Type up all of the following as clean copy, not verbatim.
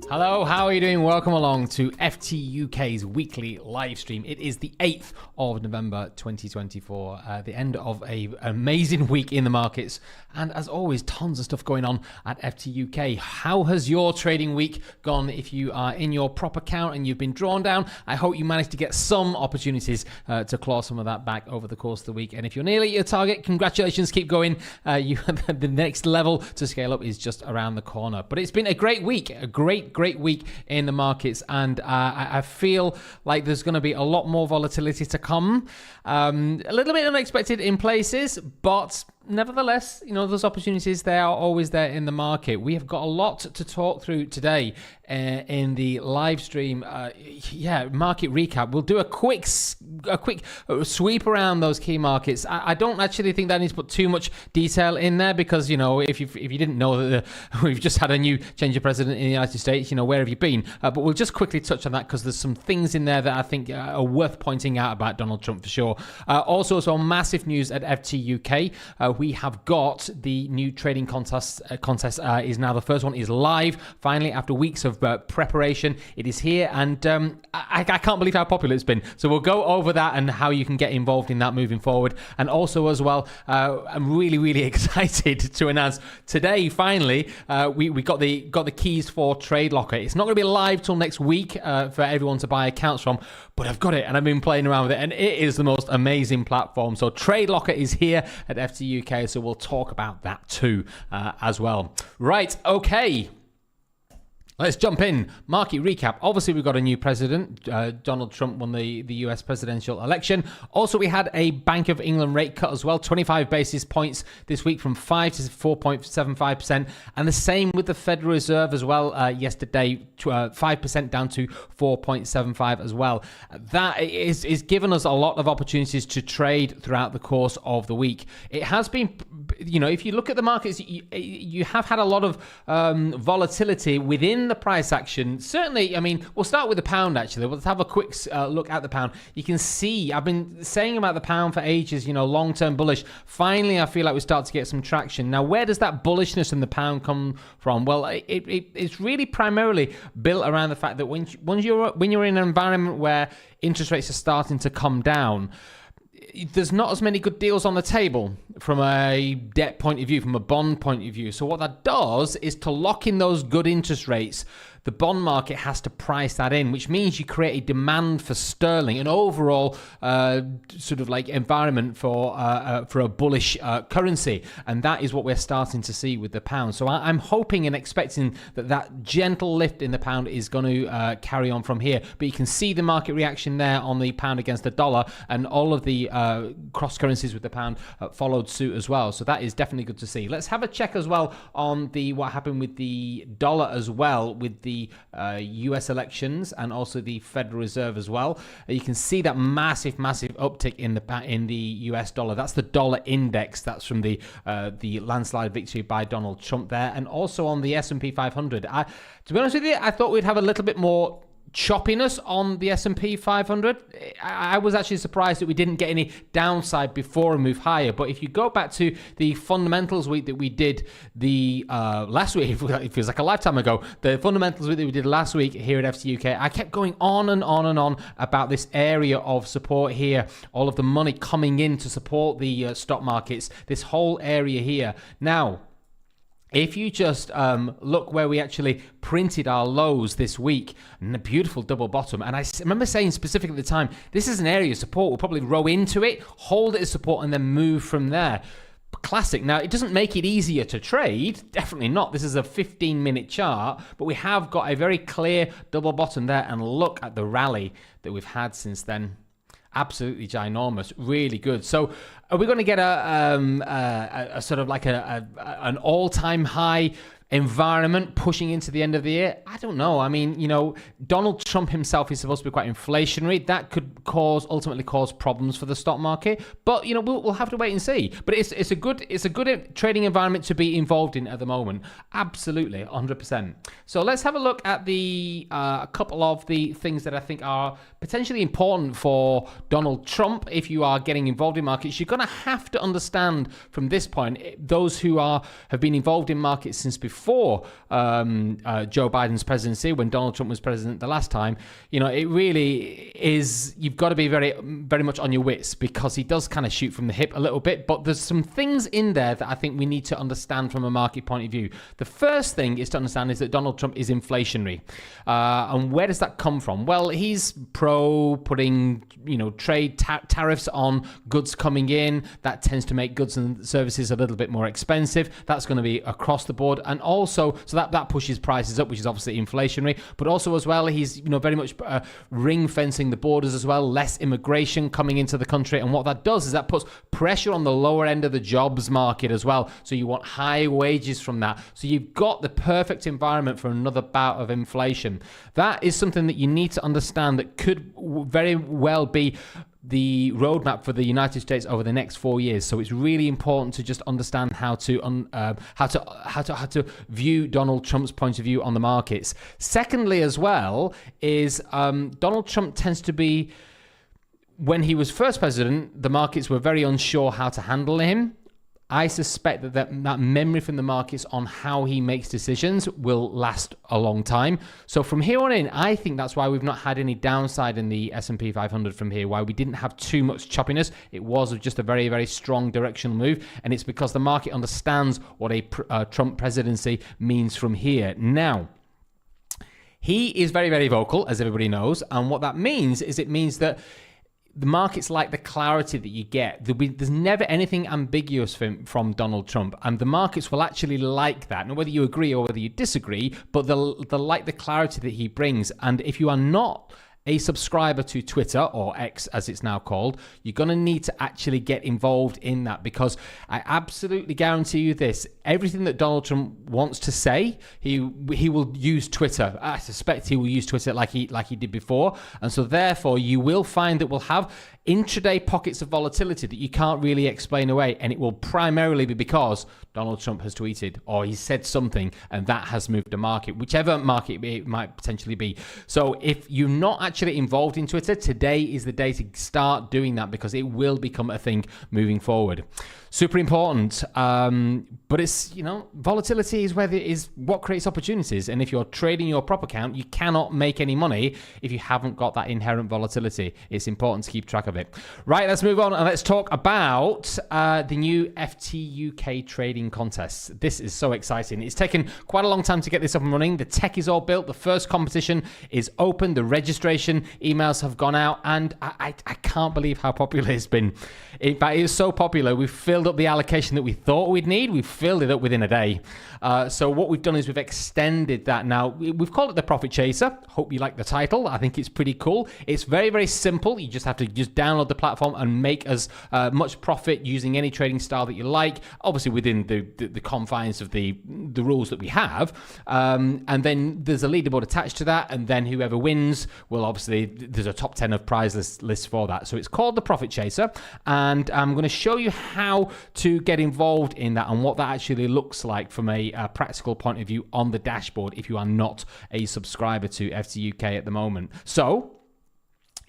Hello, how are you doing? Welcome along to FTUK's weekly live stream. It is the 8th of November 2024, the end of an amazing week in the markets. And as always, tons of stuff going on at FTUK. How has your trading week gone? If you are in your prop account and you've been drawn down, I hope you managed to get some opportunities to claw some of that back over the course of the week. And if you're nearly at your target, congratulations, keep going. The next level to scale up is just around the corner. But it's been a great week, a great week in the markets, and I feel like there's going to be a lot more volatility to come. A little bit unexpected in places, but nevertheless, you know, those opportunities, they are always there in the market. We have got a lot to talk through today in the live stream. Market recap. We'll do a quick sweep around those key markets. I don't actually think that needs to put too much detail in there because, you know, if you didn't know that we've just had a new change of president in the United States, you know, where have you been? But we'll just quickly touch on that because there's some things in there that I think are worth pointing out about Donald Trump for sure. Also, massive news at FTUK. We have got the new trading contest is now the first one is live. Finally, after weeks of preparation, it is here, and I can't believe how popular it's been. So we'll go over that and how you can get involved in that moving forward. And also as well, I'm really excited to announce today. Finally, we got the keys for TradeLocker. It's not going to be live till next week for everyone to buy accounts from, but I've got it and I've been playing around with it, and it is the most amazing platform. So TradeLocker is here at FTUK, so we'll talk about that too as well. Right, okay. Let's jump in. Market recap. Obviously, we've got a new president. Donald Trump won the US presidential election. Also, we had a Bank of England rate cut as well, 25 basis points this week from 5 to 4.75%. And the same with the Federal Reserve as well yesterday, 5% down to 4.75 as well. That is given us a lot of opportunities to trade throughout the course of the week. It has been, you know, if you look at the markets, you have had a lot of volatility within the price action. Certainly, I mean, we'll start with the pound actually. Let's have a quick look at the pound. You can see, I've been saying about the pound for ages, you know, long-term bullish. Finally, I feel like we start to get some traction. Now, where does that bullishness in the pound come from? Well, it's really primarily built around the fact that when you're in an environment where interest rates are starting to come down, there's not as many good deals on the table from a debt point of view, from a bond point of view. So what that does is to lock in those good interest rates, the bond market has to price that in, which means you create a demand for sterling, an overall sort of like environment for a bullish currency. And that is what we're starting to see with the pound. So I'm hoping and expecting that gentle lift in the pound is going to carry on from here. But you can see the market reaction there on the pound against the dollar, and all of the cross currencies with the pound followed suit as well. So that is definitely good to see. Let's have a check as well on what happened with the dollar as well, with the US elections and also the Federal Reserve as well. You can see that massive uptick in the US dollar. That's the dollar index. That's from the landslide victory by Donald Trump there. And also on the S&P 500. To be honest with you, I thought we'd have a little bit more choppiness on the S&P 500. I was actually surprised that we didn't get any downside before a move higher. But if you go back to the fundamentals week that we did the last week, it feels like a lifetime ago, the fundamentals week that we did last week here at FTUK, I kept going on and on about this area of support here, all of the money coming in to support the stock markets, this whole area here. Now, if you just look where we actually printed our lows this week, and a beautiful double bottom, and I remember saying specifically at the time, this is an area of support. We'll probably row into it, hold it as support, and then move from there. Classic. Now, it doesn't make it easier to trade. Definitely not. This is a 15-minute chart, but we have got a very clear double bottom there, and look at the rally that we've had since then. Absolutely ginormous, really good. So are we going to get a sort of like an all-time high environment pushing into the end of the year? I don't know. I mean, you know, Donald Trump himself is supposed to be quite inflationary. That could ultimately cause problems for the stock market. But, you know, we'll have to wait and see. But it's a good trading environment to be involved in at the moment. Absolutely, 100%. So let's have a look at a couple of the things that I think are potentially important for Donald Trump. If you are getting involved in markets, you're going to have to understand from this point, those who have been involved in markets since before, before Joe Biden's presidency, when Donald Trump was president the last time, it really is, you've got to be very, very much on your wits, because he does kind of shoot from the hip a little bit. But there's some things in there that I think we need to understand from a market point of view. The first thing is to understand is that Donald Trump is inflationary. And where does that come from? Well, he's pro putting, trade tariffs on goods coming in. That tends to make goods and services a little bit more expensive. That's going to be across the board. And also, so that pushes prices up, which is obviously inflationary. But also as well, he's, very much ring fencing the borders as well, less immigration coming into the country. And what that does is that puts pressure on the lower end of the jobs market as well. So you want high wages from that. So you've got the perfect environment for another bout of inflation. That is something that you need to understand that could very well be the roadmap for the United States over the next 4 years. So it's really important to just understand how to view Donald Trump's point of view on the markets. Secondly, as well, is Donald Trump tends to be, when he was first president, the markets were very unsure how to handle him. I suspect that memory from the markets on how he makes decisions will last a long time. So from here on in, I think that's why we've not had any downside in the S&P 500 from here, why we didn't have too much choppiness. It was just a very, very strong directional move, and it's because the market understands what a Trump presidency means from here. Now, he is very, very vocal, as everybody knows, and what that means is it means that the markets like the clarity that you get. There's never anything ambiguous from Donald Trump, and the markets will actually like that. Now, whether you agree or whether you disagree, but they'll like the clarity that he brings. And if you are not a subscriber to Twitter, or X as it's now called, you're going to need to actually get involved in that, because I absolutely guarantee you this: everything that Donald Trump wants to say, he will use Twitter. I suspect he will use Twitter like he did before, and so therefore you will find that we'll have intraday pockets of volatility that you can't really explain away, and it will primarily be because Donald Trump has tweeted or he said something, and that has moved the market, whichever market it might potentially be. So if you're not actually involved in Twitter, today is the day to start doing that, because it will become a thing moving forward. Super important. But it's, volatility is what creates opportunities. And if you're trading your prop account, you cannot make any money if you haven't got that inherent volatility. It's important to keep track of it. Right, let's move on and let's talk about the new FTUK trading contests. This is so exciting. It's taken quite a long time to get this up and running. The tech is all built. The first competition is open. The registration emails have gone out, and I can't believe how popular it's been. In fact, it is so popular, we've filled up the allocation that we thought we'd need. We've filled it up within a day. So what we've done is we've extended that now. We've called it the Profit Chaser. Hope you like the title. I think it's pretty cool. It's very, very simple. You just have to download the platform and make as much profit using any trading style that you like, obviously within the confines of the rules that we have. And then there's a leaderboard attached to that, and then whoever wins will obviously, there's a top 10 of prize list for that. So it's called the Profit Chaser, and I'm going to show you how to get involved in that and what that actually looks like from a practical point of view on the dashboard if you are not a subscriber to FTUK at the moment. So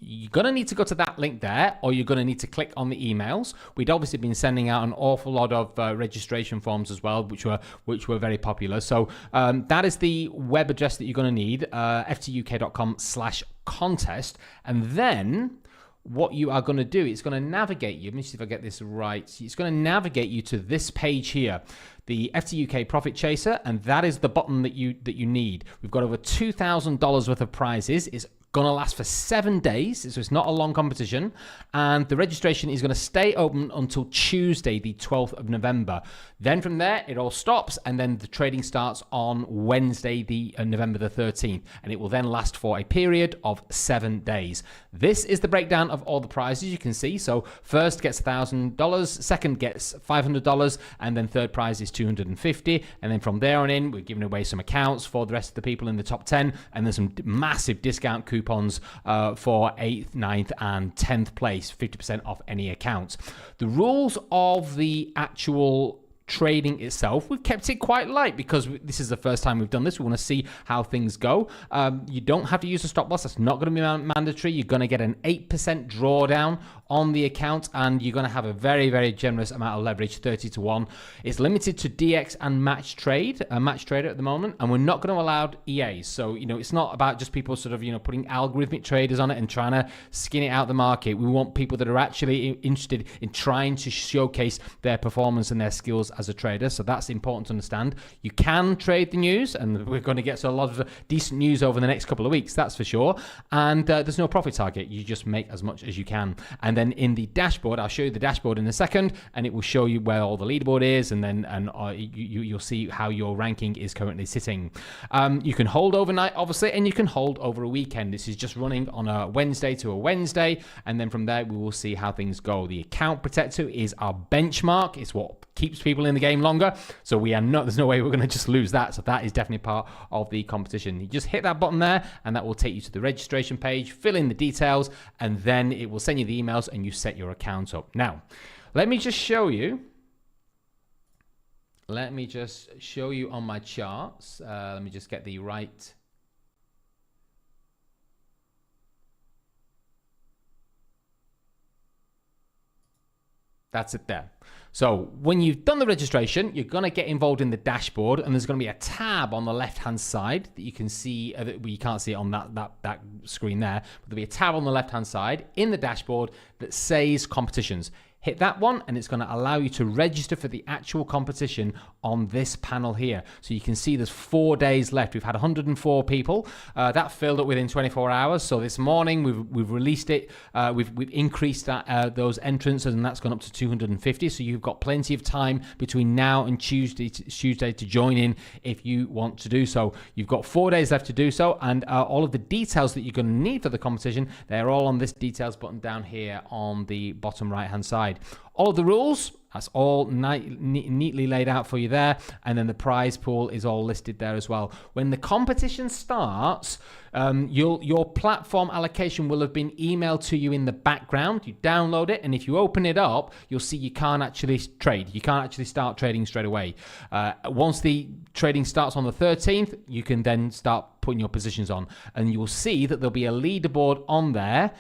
you're going to need to go to that link there, or you're going to need to click on the emails. We'd obviously been sending out an awful lot of registration forms as well, which were very popular. So that is the web address that you're going to need, ftuk.com/contest. And then what you are going to do, it's going to navigate you. Let me see if I get this right. It's going to navigate you to this page here, the FTUK Profit Chaser, and that is the button that you need. We've got over $2,000 worth of prizes. It's going to last for 7 days, so it's not a long competition, and the registration is going to stay open until Tuesday, the 12th of November. Then from there, it all stops, and then the trading starts on Wednesday, the November the 13th, and it will then last for a period of 7 days. This is the breakdown of all the prizes you can see. So first gets $1,000, second gets $500, and then third prize is $250, and then from there on in, we're giving away some accounts for the rest of the people in the top 10, and there's some massive discount coupons for 8th, 9th, and 10th place, 50% off any accounts. The rules of the actual trading itself, we've kept it quite light because this is the first time we've done this. We want to see how things go. You don't have to use a stop loss. That's not going to be mandatory. You're going to get an 8% drawdown on the account, and you're going to have a very, very generous amount of leverage, 30 to 1. It's limited to DX and match trader at the moment, and we're not going to allow EAs. So, it's not about just people sort of, putting algorithmic traders on it and trying to skin it out the market. We want people that are actually interested in trying to showcase their performance and their skills as a trader. So that's important to understand. You can trade the news, and we're going to get a lot of decent news over the next couple of weeks, that's for sure. And there's no profit target. You just make as much as you can. And then in the dashboard, I'll show you the dashboard in a second, and it will show you where all the leaderboard is, and then you'll see how your ranking is currently sitting. You can hold overnight, obviously, and you can hold over a weekend. This is just running on a Wednesday to a Wednesday, and then from there we will see how things go. The account protector is our benchmark. It's what keeps people in the game longer. So there's no way we're going to just lose that. So that is definitely part of the competition. You just hit that button there, and that will take you to the registration page, fill in the details, and then it will send you the emails and you set your account up. Now, let me just show you on my charts. Let me just get the right. That's it there. So when you've done the registration, you're going to get involved in the dashboard, and there's going to be a tab on the left-hand side that you can see. You can't see it on that screen there, but there'll be a tab on the left-hand side in the dashboard that says competitions. Hit that one, and it's going to allow you to register for the actual competition on this panel here. So you can see there's 4 days left. We've had 104 people. That filled up within 24 hours. So this morning we've released it. We've increased those entrants, and that's gone up to 250. So you've got plenty of time between now and Tuesday to join in if you want to do so. You've got 4 days left to do so, and all of the details that you're going to need for the competition, they're all on this details button down here on the bottom right-hand side. All of the rules, that's all neatly laid out for you there, and then the prize pool is all listed there as well. When the competition starts, your platform allocation will have been emailed to you in the background. You download it, and if you open it up, you'll see you can't actually trade. You can't actually start trading straight away. Once the trading starts on the 13th, you can then start putting your positions on, and you will see that there'll be a leaderboard on there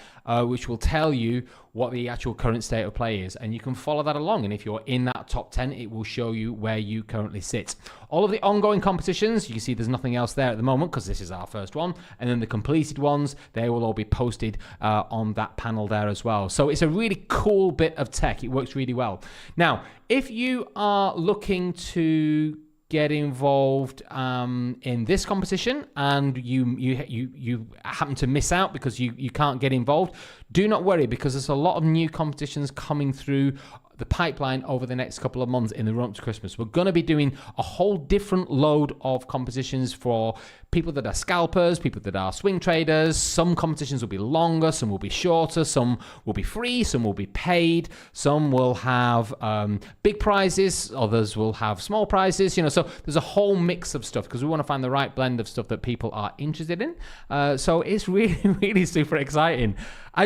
which will tell you what the actual current state of play is, and you can follow that along. And if you're in that top 10, it will show you where you currently sit. All of the ongoing competitions, you can see there's nothing else there at the moment because this is our first one, and then the completed ones, they will all be posted on that panel there as well. So it's a really cool bit of tech. It works really well. Now, if you are looking to get involved in this competition, and you happen to miss out because you can't get involved, do not worry, because there's a lot of new competitions coming through the pipeline over the next couple of months in the run up to Christmas. We're going to be doing a whole different load of competitions for people that are scalpers, people that are swing traders. Some competitions will be longer, some will be shorter, some will be free, some will be paid, some will have big prizes, others will have small prizes. So there's a whole mix of stuff because we want to find the right blend of stuff that people are interested in. So it's really, really super exciting.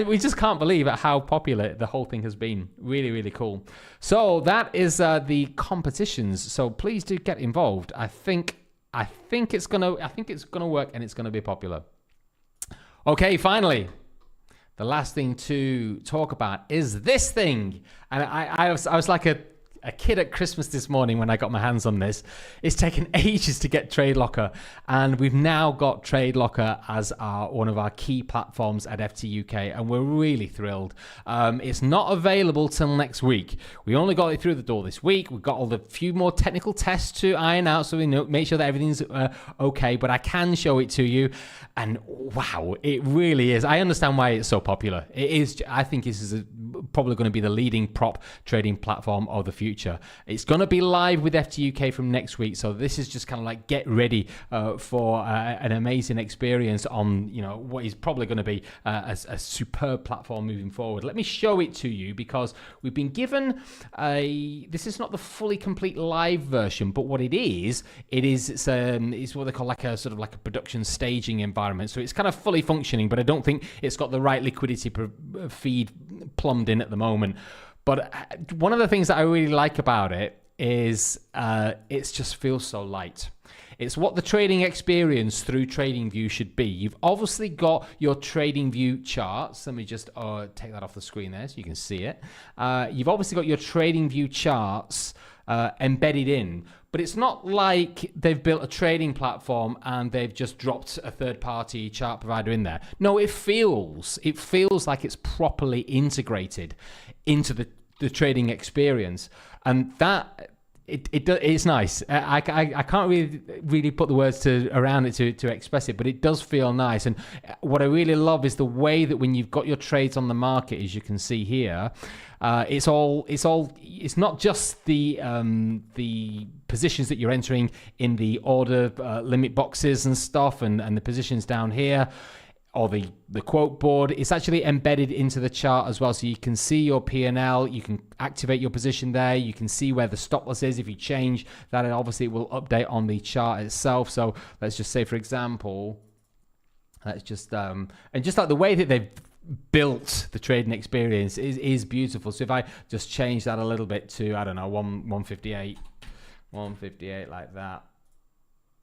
We just can't believe at how popular the whole thing has been. Really, really cool. So that is the competitions. So please do get involved. I think it's gonna work, and it's gonna be popular. Okay, finally, the last thing to talk about is this thing, and I was like a kid at Christmas this morning when I got my hands on this. It's taken ages to get TradeLocker, and we've now got TradeLocker as one of our key platforms at FTUK, and we're really thrilled. It's not available till next week. We only got it through the door this week. We've got all the few more technical tests to iron out, so we make sure that everything's okay, but I can show it to you, and wow, it really is. I understand why it's so popular. It is. I think this is probably going to be the leading prop trading platform of the future. It's going to be live with FTUK from next week, so this is just kind of like get ready for an amazing experience on what is probably going to be a superb platform moving forward. Let me show it to you, because we've been given this is not the fully complete live version, but what it's what they call like a sort of like a production staging environment. So it's kind of fully functioning, but I don't think it's got the right liquidity feed plumbed in at the moment. But one of the things that I really like about it is it just feels so light. It's what the trading experience through TradingView should be. You've obviously got your TradingView charts. Let me just take that off the screen there so you can see it. You've obviously got your TradingView charts embedded in, but it's not like they've built a trading platform and they've just dropped a third-party chart provider in there. No, it feels like it's properly integrated into the trading experience, and that it's nice. I can't really put the words around it to express it, but it does feel nice. And what I really love is the way that when you've got your trades on the market, as you can see here, it's not just the positions that you're entering in the order limit boxes and stuff, and the positions down here, or the quote board. It's actually embedded into the chart as well, so you can see your P&L, you can activate your position there, you can see where the stop loss is. If you change that, and obviously it will update on the chart itself. So let's just say, for example, let's just and just like the way that they've built the trading experience is beautiful. So if I just change that a little bit to, I don't know, 158 like that,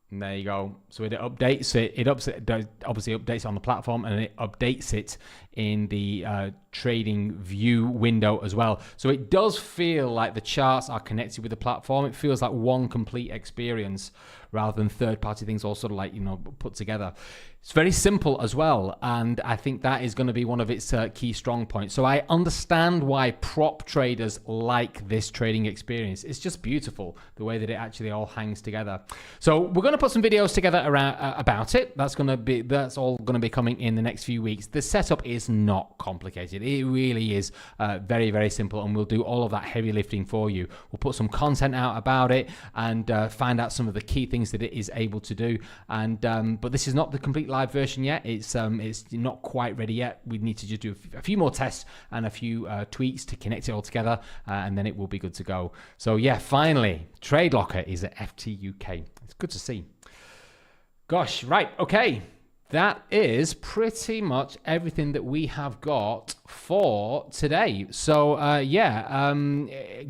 and there you go. So it updates it. It obviously updates on the platform, and it updates it in the TradingView window as well. So it does feel like the charts are connected with the platform. It feels like one complete experience rather than third-party things all sort of like, put together. It's very simple as well, and I think that is going to be one of its key strong points. So I understand why prop traders like this trading experience. It's just beautiful the way that it actually all hangs together. So we're going to put some videos together around about it. That's all going to be coming in the next few weeks. The setup is not complicated. It really is very, very simple, and we'll do all of that heavy lifting for you. We'll put some content out about it and find out some of the key things that it is able to do. And but this is not the complete live version yet. It's not quite ready yet. We need to just do a few more tests and a few tweaks to connect it all together, and then it will be good to go. So yeah, finally, TradeLocker is at FTUK. It's good to see. Gosh, right, okay. That is pretty much everything that we have got for today. So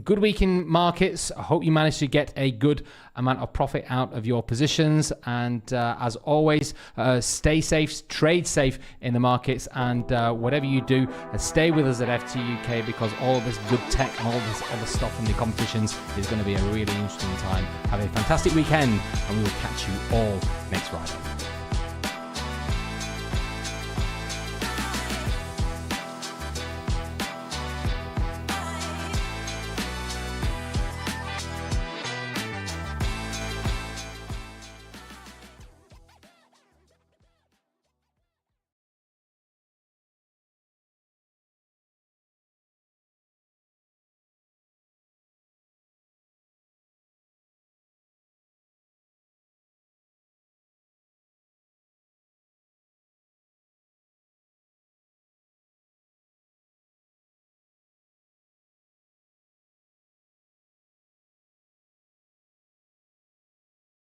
good week in markets. I hope you managed to get a good amount of profit out of your positions. And as always, stay safe, trade safe in the markets, and whatever you do, stay with us at FTUK, because all of this good tech and all this other stuff in the competitions is going to be a really interesting time. Have a fantastic weekend, and we will catch you all next Friday.